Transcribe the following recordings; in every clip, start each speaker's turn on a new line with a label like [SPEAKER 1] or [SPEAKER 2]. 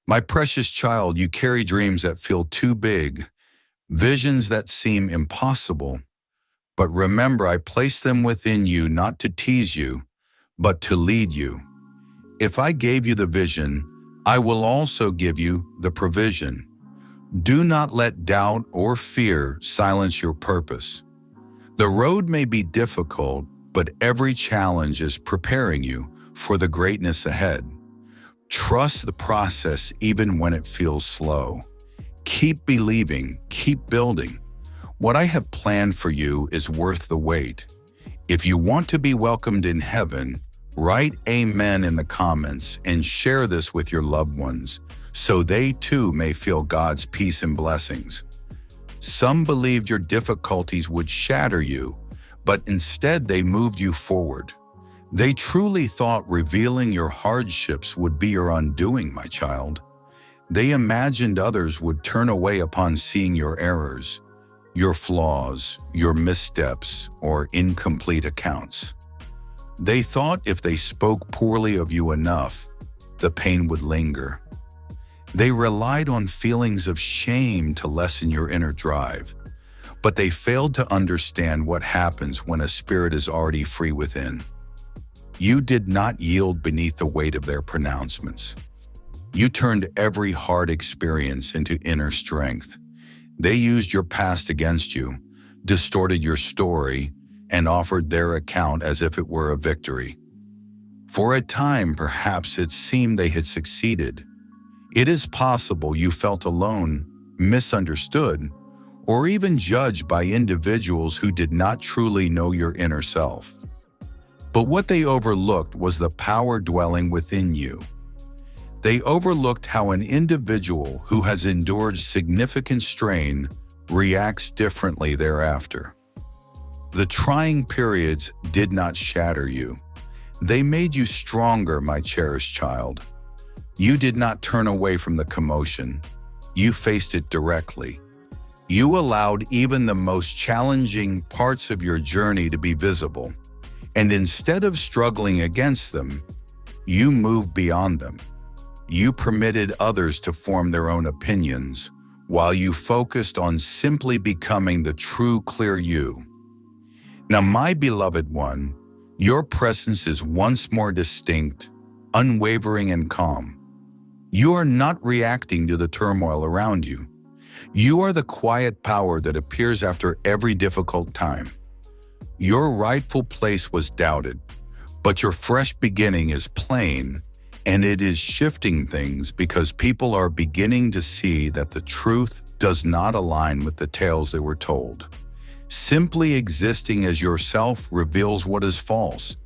[SPEAKER 1] My precious child, you carry dreams that feel too big, visions that seem impossible. But remember, I placed them within you not to tease you, but to lead you. If I gave you the vision, I will also give you the provision. Do not let doubt or fear silence your purpose. The road may be difficult, but every challenge is preparing you for the greatness ahead. Trust the process even when it feels slow. Keep believing, keep building. What I have planned for you is worth the wait. If you want to be welcomed in heaven, write Amen in the comments and share this with your loved ones so they too may feel God's peace and blessings. Some believed your difficulties would shatter you, but instead they moved you forward. They truly thought revealing your hardships would be your undoing, my child. They imagined others would turn away upon seeing your errors, your flaws, your missteps, or incomplete accounts. They thought if they spoke poorly of you enough, the pain would linger. They relied on feelings of shame to lessen your inner drive, but they failed to understand what happens when a spirit is already free within. You did not yield beneath the weight of their pronouncements. You turned every hard experience into inner strength. They used your past against you, distorted your story, and offered their account as if it were a victory. For a time, perhaps it seemed they had succeeded. It is possible you felt alone, misunderstood, or even judged by individuals who did not truly know your inner self. But what they overlooked was the power dwelling within you. They overlooked how an individual who has endured significant strain reacts differently thereafter. The trying periods did not shatter you. They made you stronger, my cherished child. You did not turn away from the commotion. You faced it directly. You allowed even the most challenging parts of your journey to be visible. And instead of struggling against them, you moved beyond them. You permitted others to form their own opinions, while you focused on simply becoming the true, clear you. Now, my beloved one, your presence is once more distinct, unwavering, and calm. You are not reacting to the turmoil around you. You are the quiet power that appears after every difficult time. Your rightful place was doubted, but your fresh beginning is plain, and it is shifting things because people are beginning to see that the truth does not align with the tales they were told. Simply existing as yourself reveals what is false.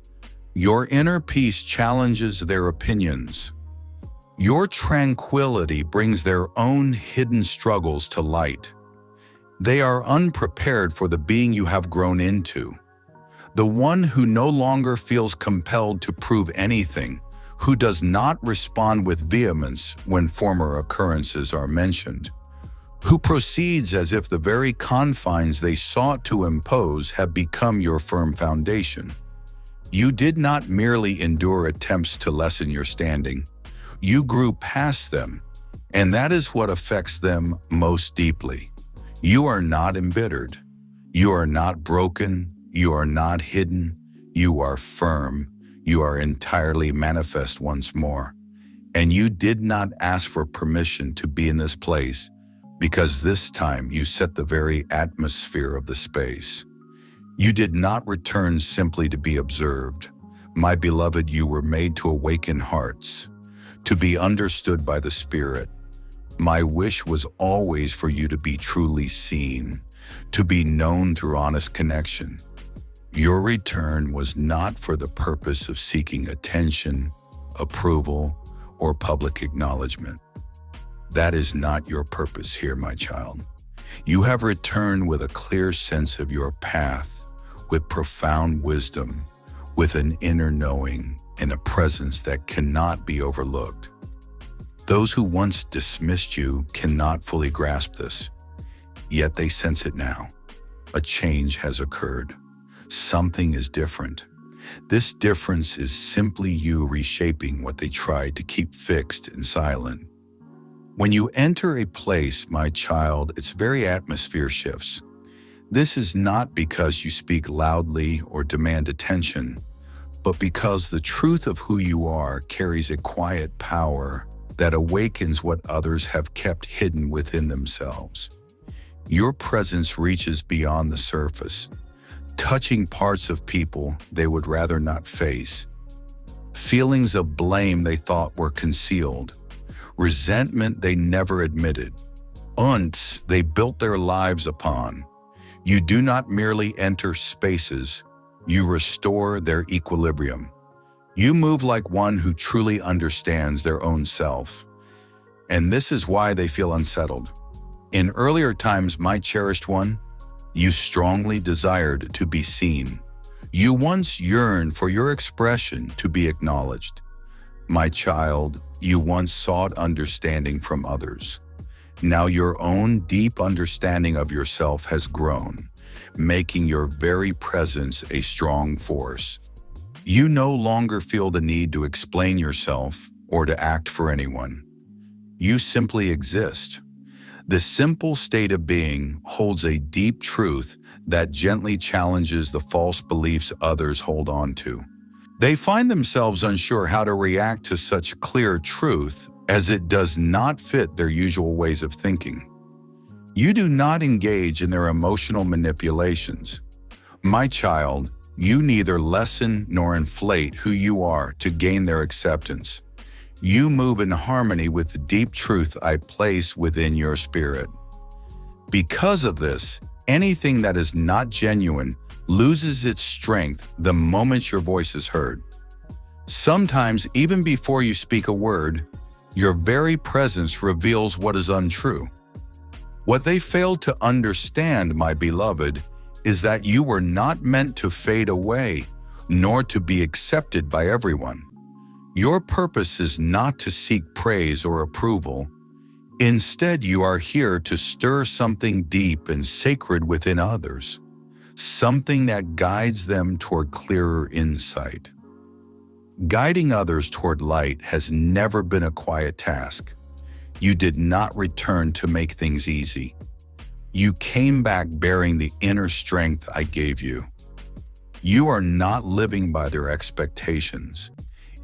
[SPEAKER 1] Your inner peace challenges their opinions. Your tranquility brings their own hidden struggles to light. They are unprepared for the being you have grown into. The one who no longer feels compelled to prove anything, who does not respond with vehemence when former occurrences are mentioned, who proceeds as if the very confines they sought to impose have become your firm foundation. You did not merely endure attempts to lessen your standing. You grew past them, and that is what affects them most deeply. You are not embittered. You are not broken. You are not hidden. You are firm. You are entirely manifest once more. And you did not ask for permission to be in this place, because this time you set the very atmosphere of the space. You did not return simply to be observed. My beloved, you were made to awaken hearts, to be understood by the Spirit. My wish was always for you to be truly seen, to be known through honest connection. Your return was not for the purpose of seeking attention, approval, or public acknowledgement. That is not your purpose here, my child. You have returned with a clear sense of your path, with profound wisdom, with an inner knowing, and a presence that cannot be overlooked. Those who once dismissed you cannot fully grasp this, yet they sense it now. A change has occurred. Something is different. This difference is simply you reshaping what they tried to keep fixed and silent. When you enter a place, my child, its very atmosphere shifts. This is not because you speak loudly or demand attention, but because the truth of who you are carries a quiet power that awakens what others have kept hidden within themselves. Your presence reaches beyond the surface, touching parts of people they would rather not face, feelings of blame they thought were concealed, resentment they never admitted, unts they built their lives upon. You do not merely enter spaces, you restore their equilibrium. You move like one who truly understands their own self. And this is why they feel unsettled. In earlier times, my cherished one, you strongly desired to be seen. You once yearned for your expression to be acknowledged. My child, you once sought understanding from others. Now your own deep understanding of yourself has grown, making your very presence a strong force. You no longer feel the need to explain yourself or to act for anyone. You simply exist. The simple state of being holds a deep truth that gently challenges the false beliefs others hold on to. They find themselves unsure how to react to such clear truth as it does not fit their usual ways of thinking. You do not engage in their emotional manipulations. My child, you neither lessen nor inflate who you are to gain their acceptance. You move in harmony with the deep truth I place within your spirit. Because of this, anything that is not genuine loses its strength the moment your voice is heard. Sometimes, even before you speak a word, your very presence reveals what is untrue. What they failed to understand, my beloved, is that you were not meant to fade away, nor to be accepted by everyone. Your purpose is not to seek praise or approval. Instead, you are here to stir something deep and sacred within others, something that guides them toward clearer insight. Guiding others toward light has never been a quiet task. You did not return to make things easy. You came back bearing the inner strength I gave you. You are not living by their expectations.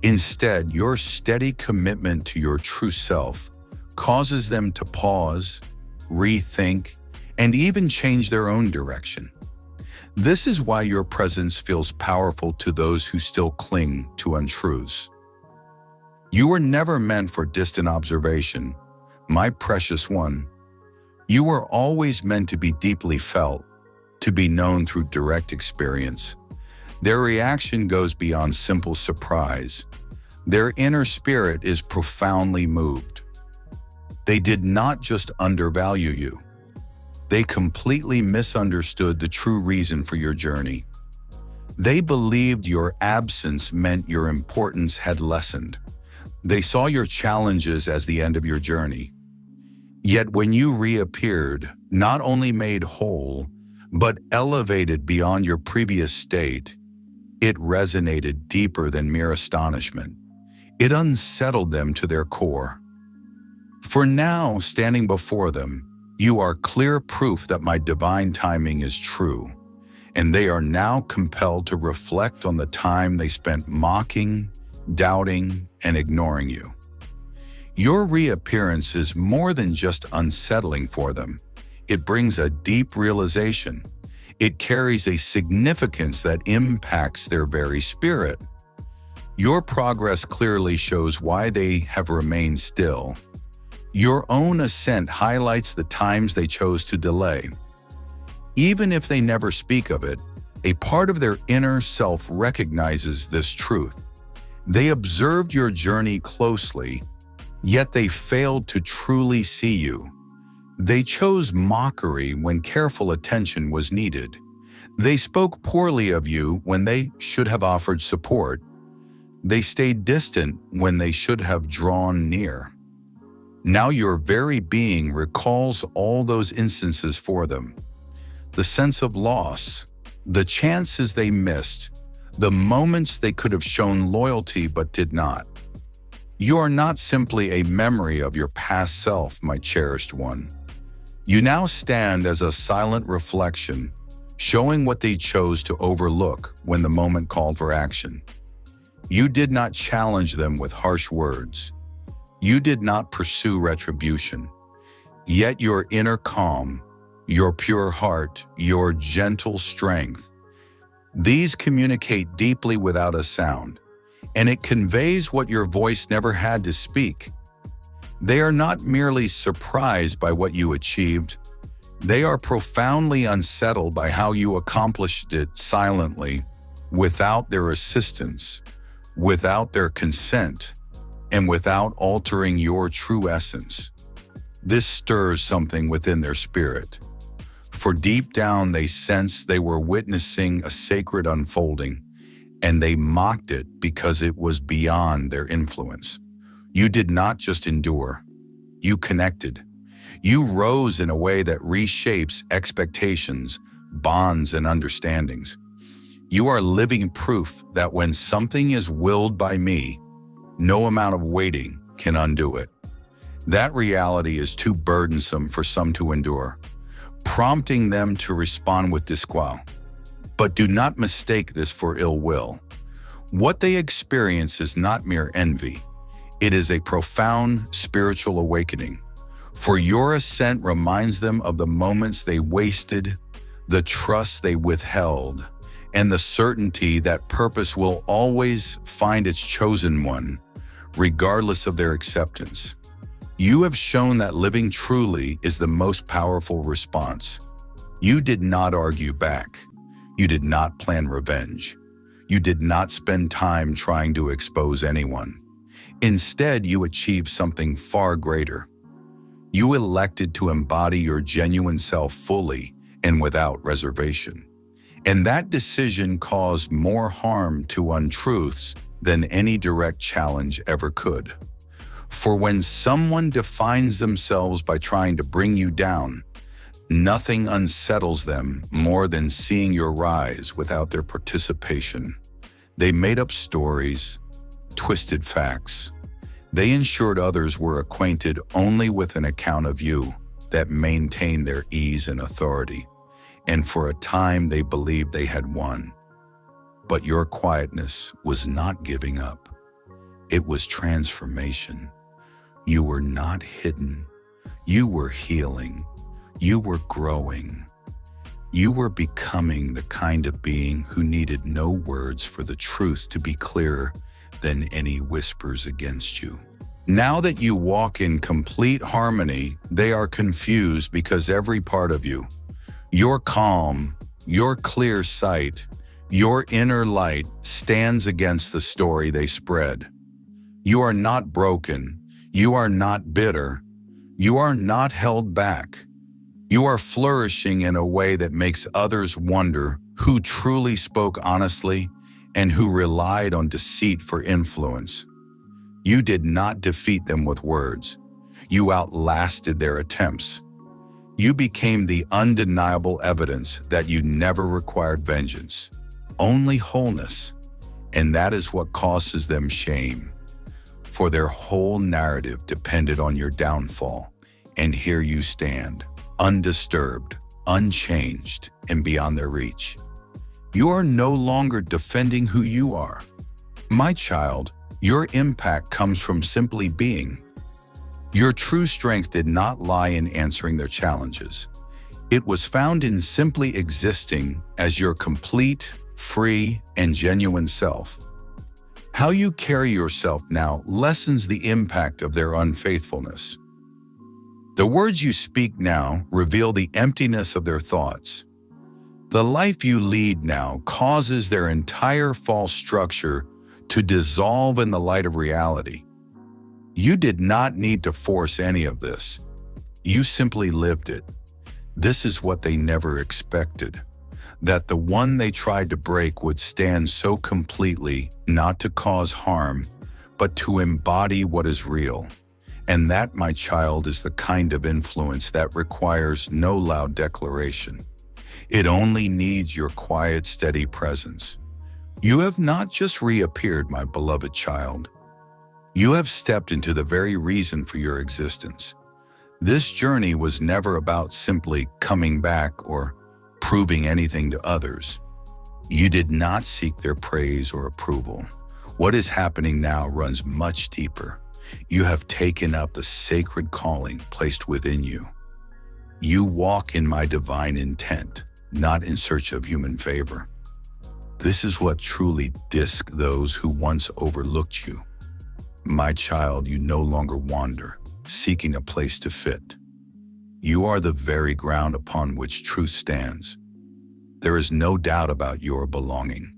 [SPEAKER 1] Instead, your steady commitment to your true self causes them to pause, rethink, and even change their own direction. This is why your presence feels powerful to those who still cling to untruths. You were never meant for distant observation, my precious one. You were always meant to be deeply felt, to be known through direct experience. Their reaction goes beyond simple surprise. Their inner spirit is profoundly moved. They did not just undervalue you. They completely misunderstood the true reason for your journey. They believed your absence meant your importance had lessened. They saw your challenges as the end of your journey. Yet when you reappeared, not only made whole, but elevated beyond your previous state, it resonated deeper than mere astonishment. It unsettled them to their core. For now, standing before them, you are clear proof that my divine timing is true, and they are now compelled to reflect on the time they spent mocking, doubting, and ignoring you. Your reappearance is more than just unsettling for them. It brings a deep realization. It carries a significance that impacts their very spirit. Your progress clearly shows why they have remained still. Your own ascent highlights the times they chose to delay. Even if they never speak of it, a part of their inner self recognizes this truth. They observed your journey closely, yet they failed to truly see you. They chose mockery when careful attention was needed. They spoke poorly of you when they should have offered support. They stayed distant when they should have drawn near. Now your very being recalls all those instances for them. The sense of loss, the chances they missed, the moments they could have shown loyalty but did not. You are not simply a memory of your past self, my cherished one. You now stand as a silent reflection, showing what they chose to overlook when the moment called for action. You did not challenge them with harsh words. You did not pursue retribution. Yet your inner calm, your pure heart, your gentle strength, these communicate deeply without a sound, and it conveys what your voice never had to speak. They are not merely surprised by what you achieved. They are profoundly unsettled by how you accomplished it silently, without their assistance, without their consent, and without altering your true essence. This stirs something within their spirit, for deep down they sensed they were witnessing a sacred unfolding, and they mocked it because it was beyond their influence. You did not just endure, you connected. You rose in a way that reshapes expectations, bonds, and understandings. You are living proof that when something is willed by me, no amount of waiting can undo it. That reality is too burdensome for some to endure, prompting them to respond with disquiet. But do not mistake this for ill will. What they experience is not mere envy. It is a profound spiritual awakening. For your ascent reminds them of the moments they wasted, the trust they withheld, and the certainty that purpose will always find its chosen one, regardless of their acceptance. You have shown that living truly is the most powerful response. You did not argue back. You did not plan revenge. You did not spend time trying to expose anyone. Instead, you achieved something far greater. You elected to embody your genuine self fully and without reservation. And that decision caused more harm to untruths than any direct challenge ever could. For when someone defines themselves by trying to bring you down, nothing unsettles them more than seeing your rise without their participation. They made up stories, twisted facts. They ensured others were acquainted only with an account of you that maintained their ease and authority. And for a time they believed they had won. But your quietness was not giving up. It was transformation. You were not hidden. You were healing. You were growing. You were becoming the kind of being who needed no words for the truth to be clearer than any whispers against you. Now that you walk in complete harmony, they are confused because every part of you, your calm, your clear sight, your inner light stands against the story they spread. You are not broken. You are not bitter. You are not held back. You are flourishing in a way that makes others wonder who truly spoke honestly and who relied on deceit for influence. You did not defeat them with words. You outlasted their attempts. You became the undeniable evidence that you never required vengeance, only wholeness, and that is what causes them shame. For their whole narrative depended on your downfall, and here you stand, undisturbed, unchanged, and beyond their reach. You are no longer defending who you are. My child, your impact comes from simply being. Your true strength did not lie in answering their challenges. It was found in simply existing as your complete, free, and genuine self. How you carry yourself now lessens the impact of their unfaithfulness. The words you speak now reveal the emptiness of their thoughts. The life you lead now causes their entire false structure to dissolve in the light of reality. You did not need to force any of this. You simply lived it. This is what they never expected, that the one they tried to break would stand so completely, not to cause harm, but to embody what is real. And that, my child, is the kind of influence that requires no loud declaration. It only needs your quiet, steady presence. You have not just reappeared, my beloved child. You have stepped into the very reason for your existence. This journey was never about simply coming back or proving anything to others. You did not seek their praise or approval. What is happening now runs much deeper. You have taken up the sacred calling placed within you. You walk in my divine intent, not in search of human favor. This is what truly discs those who once overlooked you. My child, you no longer wander, seeking a place to fit. You are the very ground upon which truth stands. There is no doubt about your belonging.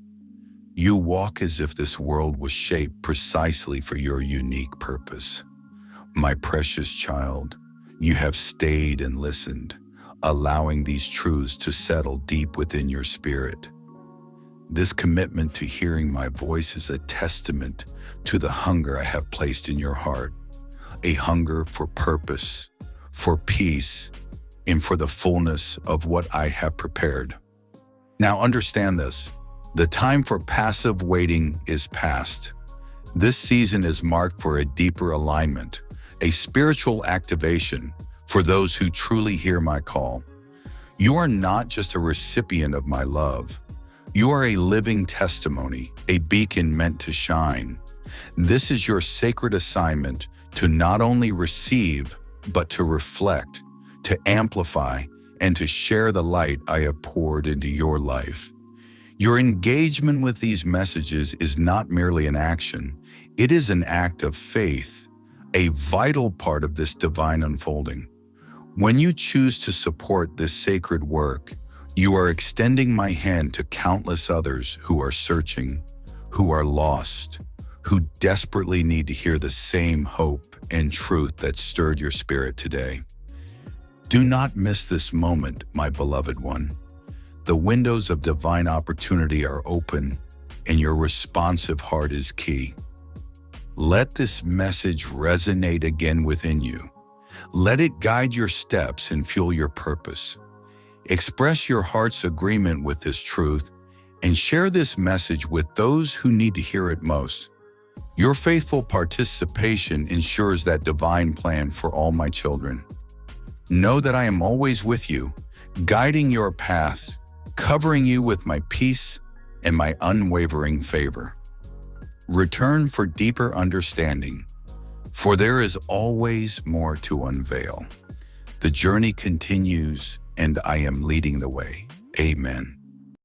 [SPEAKER 1] You walk as if this world was shaped precisely for your unique purpose. My precious child, you have stayed and listened, allowing these truths to settle deep within your spirit. This commitment to hearing my voice is a testament to the hunger I have placed in your heart, a hunger for purpose, for peace, and for the fullness of what I have prepared. Now understand this, the time for passive waiting is past. This season is marked for a deeper alignment, a spiritual activation for those who truly hear my call. You are not just a recipient of my love. You are a living testimony, a beacon meant to shine. This is your sacred assignment to not only receive, but to reflect, to amplify, and to share the light I have poured into your life. Your engagement with these messages is not merely an action, it is an act of faith, a vital part of this divine unfolding. When you choose to support this sacred work, you are extending my hand to countless others who are searching, who are lost, who desperately need to hear the same hope and truth that stirred your spirit today. Do not miss this moment, my beloved one. The windows of divine opportunity are open, and your responsive heart is key. Let this message resonate again within you. Let it guide your steps and fuel your purpose. Express your heart's agreement with this truth and share this message with those who need to hear it most. Your faithful participation ensures that divine plan for all my children. Know that I am always with you, guiding your paths, covering you with my peace and my unwavering favor. Return for deeper understanding, for there is always more to unveil. The journey continues, and I am leading the way. Amen.